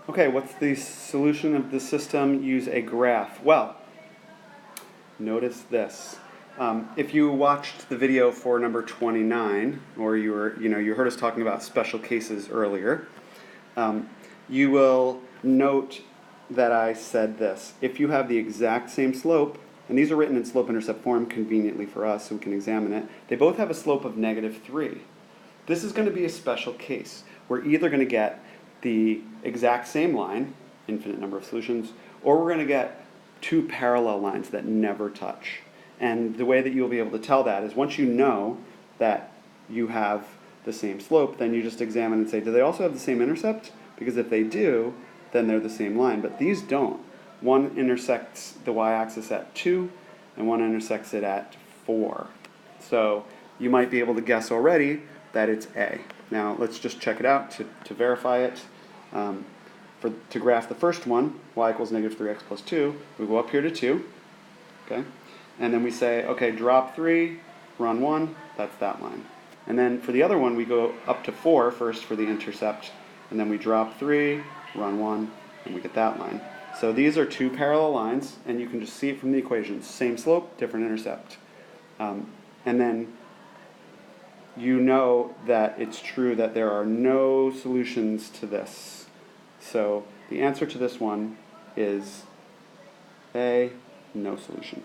Okay, what's the solution of the system? Use a graph. Well, notice this. If you watched the video for number 29, or you heard us talking about special cases earlier, you will note that I said this. If you have the exact same slope, and these are written in slope-intercept form conveniently for us so we can examine it, they both have a slope of -3. This is going to be a special case. We're either going to get the exact same line, infinite number of solutions, or we're going to get two parallel lines that never touch. And the way that you'll be able to tell that is once you know that you have the same slope, then you just examine and say, do they also have the same intercept? Because if they do, then they're the same line. But these don't. One intersects the y-axis at 2, and one intersects it at 4. So you might be able to guess already that it's A. Now let's just check it out to verify it. To graph the first one, y equals -3x plus 2, we go up here to 2, okay? And then we say, okay, drop 3, run 1, that's that line. And then for the other one, we go up to 4 first for the intercept, and then we drop 3, run 1, and we get that line. So these are two parallel lines, and you can just see it from the equations. Same slope, different intercept. And then you know that it's true that there are no solutions to this. So the answer to this one is A, no solution.